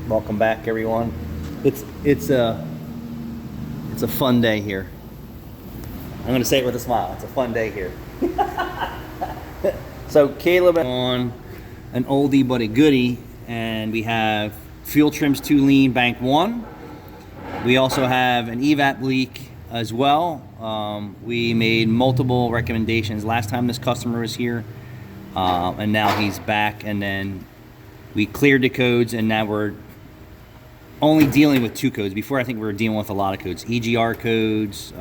Welcome back, everyone. It's a fun day here. I'm gonna say it with a smile. It's a fun day here. So Caleb on an oldie but a goodie, and we have fuel trims 2 lean bank 1. We also have an evap leak as well. We made multiple recommendations last time this customer was here, and now he's back. And then we cleared the codes, and now we're only dealing with 2 codes. Before, I think we were dealing with a lot of codes: EGR codes,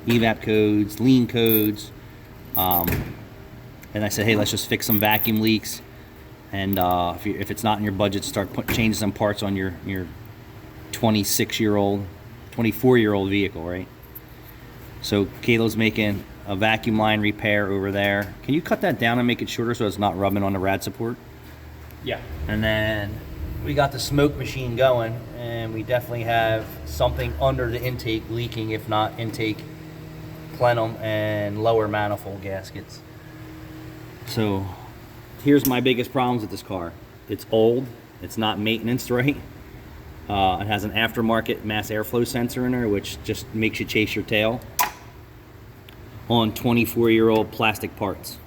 evap codes, lean codes. And I said, hey, let's just fix some vacuum leaks. And if it's not in your budget, start changing some parts on your 26-year-old, 24-year-old vehicle, right? So Caleb's making a vacuum line repair over there. Can you cut that down and make it shorter so it's not rubbing on the rad support? Yeah. And then we got the smoke machine going, and we definitely have something under the intake leaking, if not intake plenum and lower manifold gaskets. So here's my biggest problems with this car. It's old, it's not maintenance right. It has an aftermarket mass airflow sensor in there, which just makes you chase your tail on 24-year-old plastic parts.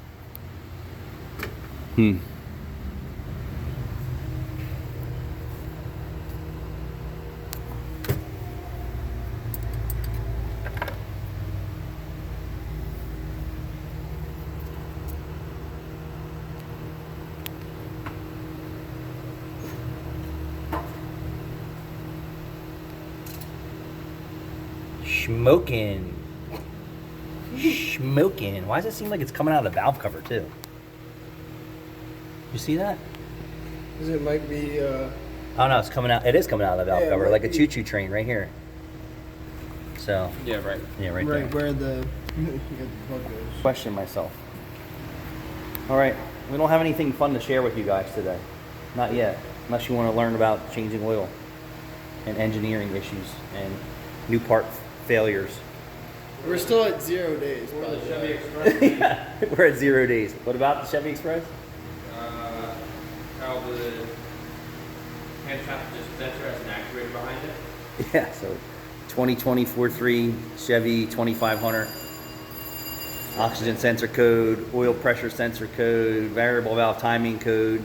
Smoking. Why does it seem like it's coming out of the valve cover too? You see that? Because it might be. Oh no, it's coming out. It is coming out of the valve cover, like a choo-choo train right here. So. Yeah, right. Yeah, right there. Right where the plug goes. Question myself. All right, we don't have anything fun to share with you guys today. Not yet, unless you want to learn about changing oil and engineering issues and new part failures. We're still at 0 days. Or the Chevy Express. Yeah, we're at 0 days. What about the Chevy Express? How the camshaft dispenser has an actuator behind it. Yeah, so 2024-3 Chevy 2500. Oxygen sensor code, oil pressure sensor code, variable valve timing code,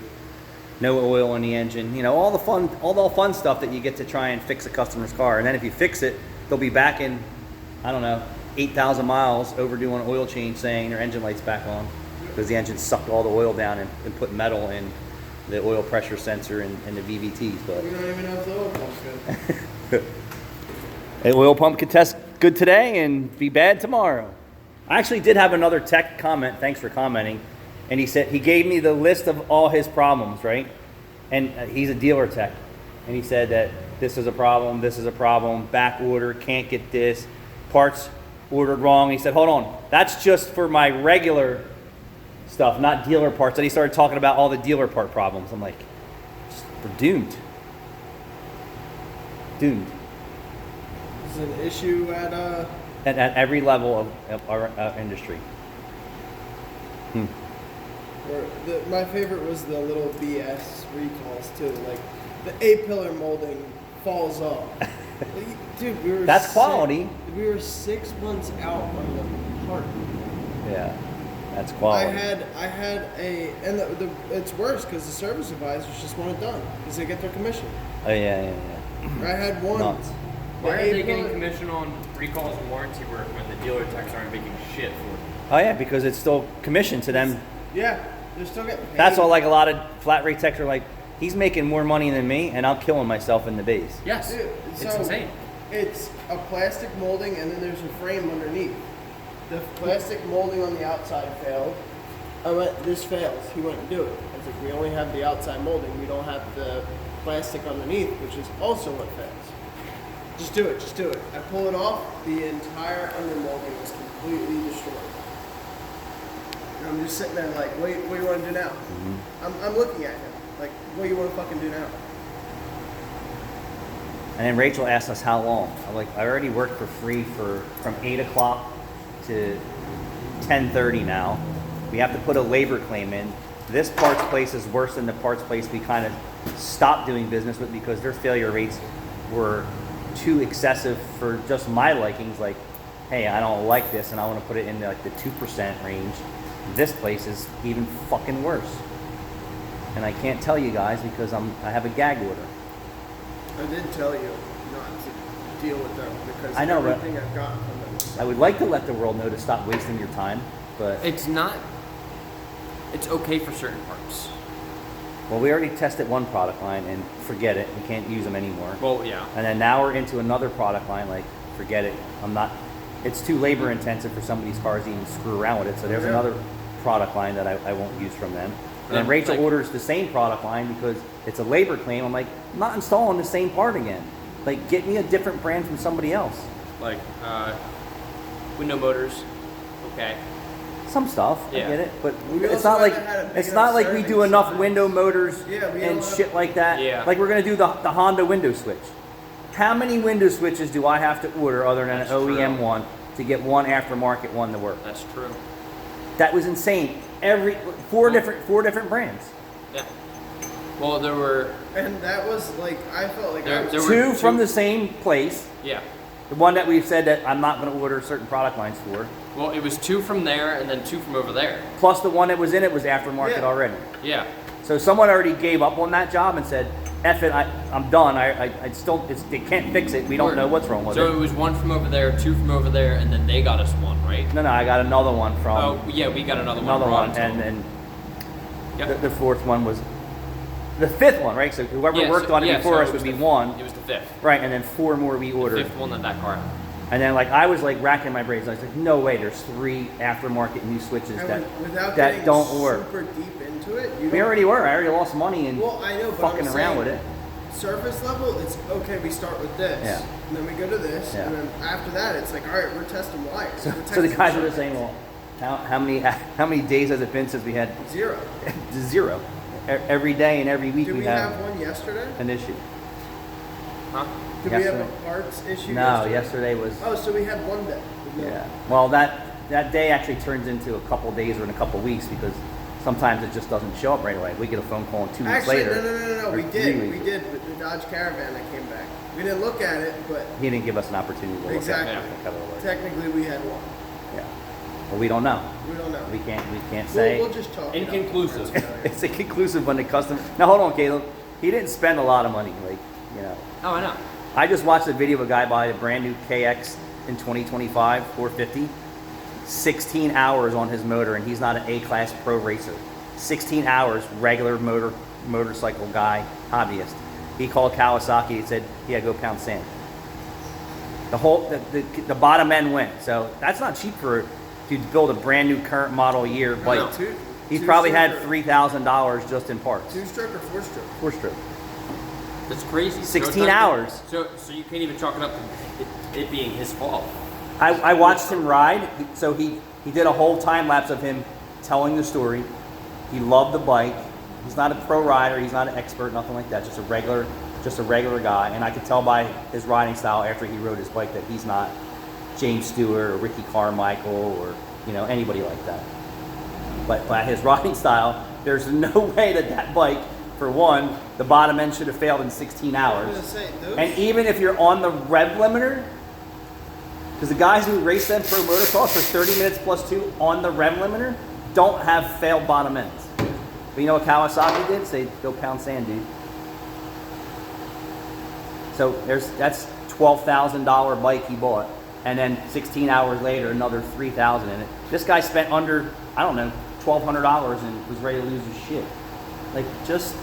no oil in the engine. You know, all the fun stuff that you get to try and fix a customer's car. And then if you fix it, they'll be back in, I don't know, 8,000 miles overdue on an oil change, saying their engine light's back on because the engine sucked all the oil down and put metal in the oil pressure sensor and the VVTs. But We don't even know if the oil pump's good. the oil pump could test good today and be bad tomorrow. I actually did have another tech comment. Thanks for commenting. And he said he gave me the list of all his problems, right? And he's a dealer tech. And he said that this is a problem, back order, can't get this, parts ordered wrong. He said, hold on, that's just for my regular stuff, not dealer parts. And he started talking about all the dealer part problems. I'm like, we're doomed. Doomed. Is it an issue at At every level of our industry. my favorite was the little BS recalls too. Like the A-pillar molding falls off. Dude, we were That's quality. We were 6 months out on the part. Yeah, that's quality. I had and it's worse because the service advisors just want it done because they get their commission. Oh yeah. I had one. Nuts. Why are they getting commission on recalls and warranty work when the dealer techs aren't making shit for it? Oh yeah, because it's still commission to them. Yeah, they're still getting paid. That's all. Like a lot of flat rate techs are like, he's making more money than me, and I'm killing myself in the base. Yes, Dude, it's so insane. It's a plastic molding and then there's a frame underneath. The plastic molding on the outside failed. I went, this fails. He wouldn't do it. I was like, we only have the outside molding. We don't have the plastic underneath, which is also what fails. Just do it. I pull it off. The entire under molding was completely destroyed. And I'm just sitting there like, what do you want to do now? Mm-hmm. I'm looking at him like, what do you want to fucking do now? And then Rachel asked us how long. I'm like, I already worked for free from 8 o'clock to 10:30 now. We have to put a labor claim in. This parts place is worse than the parts place we kind of stopped doing business with because their failure rates were too excessive for just my likings. Like, hey, I don't like this and I want to put it in like the 2% range. This place is even fucking worse. And I can't tell you guys because I have a gag order. I did tell you not to deal with them because I know, but everything I've gotten from them is I would like to let the world know to stop wasting your time, but It's not. It's okay for certain parts. well, we already tested one product line and forget it. We can't use them anymore. Well, yeah. And then now we're into another product line. Like, forget it. It's too labor intensive for somebody's cars to even screw around with it. So there's Yeah. another product line that I won't use from them. And then Yeah, Rachel like- orders the same product line because it's a labor claim. I'm like, I'm not installing the same part again. Like, get me a different brand from somebody else. Like window motors. Okay. Some stuff, Yeah. I get it, but We it's also not like haven't had a big it's not enough like we serving do enough size. window motors Yeah, we and don't shit like that. Yeah. Like we're gonna do the Honda window switch. How many window switches do I have to order other than That's an OEM true. one to get one aftermarket one to work? That's true. That was insane. Four different brands. Yeah. Well, there were. And that was like, I felt like There- I was there were Two two- from the same place. Yeah. The one that we've said that I'm not gonna order certain product lines for. Well, it was two from there and then two from over there. Plus the one that was in it was aftermarket Yeah. already. Yeah. So someone already gave up on that job and said, "F it, I'm done. They can't fix it. We don't know what's wrong with So it." it was one from over there, two from over there, and then they got us one, right? No, I got another one from Oh, yeah, we got another one. another brought one, it to and them. then Yep. the fourth one was the fifth one, right? So whoever Yeah, worked so- on it yeah, before so us it would was be the- one, It was the fifth. right? And then four more we The ordered. fifth one that car had. And then like I was like racking my brains. I was like, no way, there's 3 aftermarket new switches and that without that getting don't work. super deep into it. You We don't- already were. I already lost money and Well, I know, but fucking I'm around saying with it. Surface level, it's okay. We start with this, Yeah. and then we go to this, Yeah. and then after that, it's like, all right, we're testing wires. So, We're so the testing guys were shit. saying, well, how many days has it been since we had 0. 0? Every day and every week Did we we have have one yesterday? an issue. Huh? Did we have Yesterday. a parts issue? No, yesterday was. Oh, so we had one day. with no- Yeah. Well, that day actually turns into a couple days or in a couple weeks because sometimes it just doesn't show up right away. We get a phone call 2 weeks Actually, later. no. or We 3 did. weeks. We did with the Dodge Caravan that came back. We didn't look at it, but He didn't give us an opportunity to look Exactly. at it. Look at it. technically we had one. Yeah. But we don't know. We don't know. We can't say. We'll just talk. it up. Inconclusive. It's inconclusive when the customer. Now hold on, Caleb. He didn't spend a lot of money. Like, you know. Oh, I know. I just watched a video of a guy buy a brand new KX in 2025 450. 16 hours on his motor, and he's not an A-class pro racer. 16 hours, regular motorcycle guy, hobbyist. He called Kawasaki. He said he had to go pound sand. The bottom end went. So that's not cheap for to build a brand new current model year bike. No. He probably had Two-stroke $3,000 just in parts. 2-stroke or 4-stroke? 4-stroke. That's crazy. 16 it's not- hours. So you can't even chalk it up to it being his fault. I watched him ride. So he did a whole time lapse of him telling the story. He loved the bike. He's not a pro rider. He's not an expert, nothing like that. Just a regular guy. And I could tell by his riding style after he rode his bike that he's not James Stewart or Ricky Carmichael or anybody like that. But by his riding style, there's no way that bike, for one, the bottom end should have failed in 16 I hours. was gonna say those. And even if you're on the rev limiter, because the guys who race them pro motocross for 30 minutes plus 2 on the rev limiter don't have failed bottom ends. But you know what Kawasaki did? They go pound sand, dude. So that's $12,000 bike he bought, and then 16 hours later, another $3,000 in it. This guy spent under, I don't know, $1,200 and was ready to lose his shit. Like, just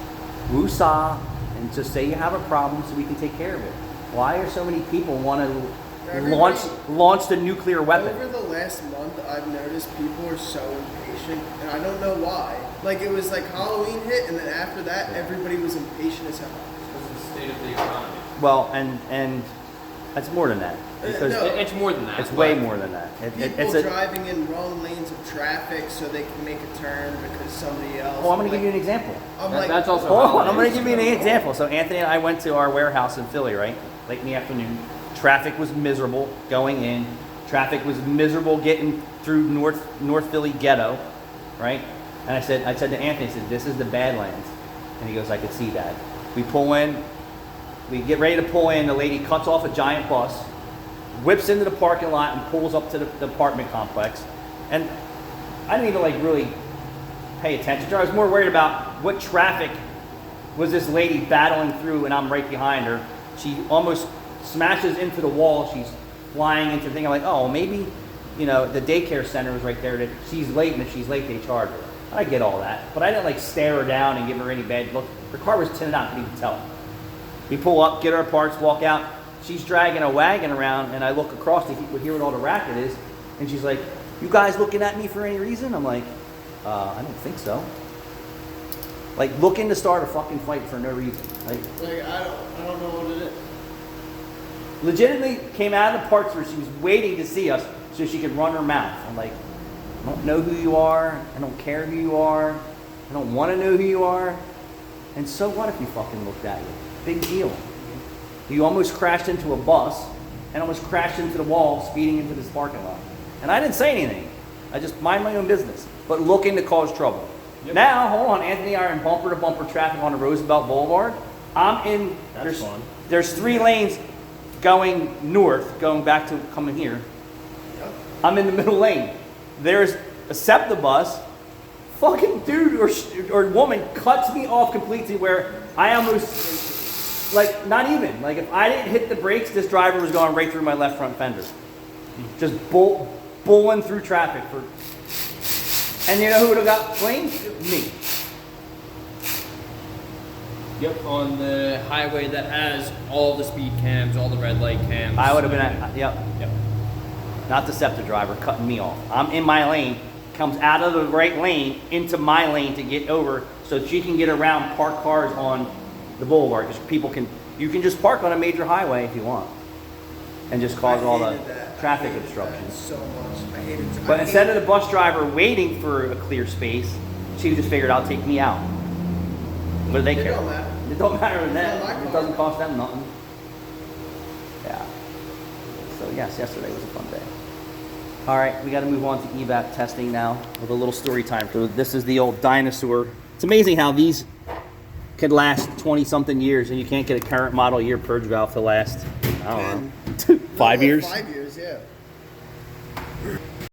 woosah and just say you have a problem so we can take care of it. Why are so many people want to launch the nuclear weapon? Over the last month, I've noticed people are so impatient, and I don't know why. Like, it was like Halloween hit, and then after that, everybody was impatient as hell. This is the state of the economy. Well, and it's more than that. Because No. It's more than that. it's way but- more than that. People driving in wrong lanes of traffic so they can make a turn because somebody else. Well, I'm going to give you an example. I'm That- like, that's also Hold on, valid. I'm going to give you an example. So Anthony and I went to our warehouse in Philly, right? Late in the afternoon. Traffic was miserable going in. Traffic was miserable getting through North Philly ghetto, right? And I said to Anthony, I said, this is the Badlands. And he goes, I could see that. We pull in, we get ready to pull in, the lady cuts off a giant bus, whips into the parking lot and pulls up to the apartment complex. And I didn't even like really pay attention to her. I was more worried about what traffic was this lady battling through, and I'm right behind her. She almost smashes into the wall. She's flying into the thing. I'm like, oh, maybe, you know, the daycare center was right there. That she's late, and if she's late, they charge her. I get all that, but I didn't like stare her down and give her any bad look. Her car was tinted out, couldn't even tell. We pull up, get our parts, walk out. She's dragging a wagon around, and I look across to hear what all the racket is, and she's like, "You guys looking at me for any reason?" I'm like, "I don't think so." Like looking to start a fucking fight for no reason. Like I don't know what it is. Legitimately came out of the parts where she was waiting to see us so she could run her mouth. I'm like, I don't know who you are. I don't care who you are. I don't want to know who you are. And so what if you fucking looked at you? Big deal. You almost crashed into a bus and almost crashed into the wall speeding into this parking lot. And I didn't say anything. I just mind my own business, but looking to cause trouble. Yep. Now, hold on, Anthony and I are in bumper-to-bumper traffic on the Roosevelt Boulevard. I'm in, there's 3 lanes going north, going back to coming here. Yep. I'm in the middle lane. There's a SEPTA bus, fucking dude or woman cuts me off completely where I almost, like, not even. Like, if I didn't hit the brakes, this driver was going right through my left front fender. Just bowling through traffic. And you know who would have got blamed? Me. Yep, on the highway that has all the speed cams, all the red light cams. I would have been at, yep. Not the SEPTA driver cutting me off. I'm in my lane, comes out of the right lane into my lane to get over so she can get around parked cars on the boulevard. Because you can just park on a major highway if you want and just cause all the traffic obstructions. So much. I hated it. But instead of the bus driver waiting for a clear space, she just figured, I'll take me out. What do they care? Don't matter. It don't matter to them. It doesn't cost them nothing. Yeah. So yes, yesterday was a fun day. All right, we got to move on to evap testing now with a little story time. So this is the old dinosaur. It's amazing how these could last 20-something years, and you can't get a current model year purge valve to last, I don't know, 5 years? 5 years, yeah.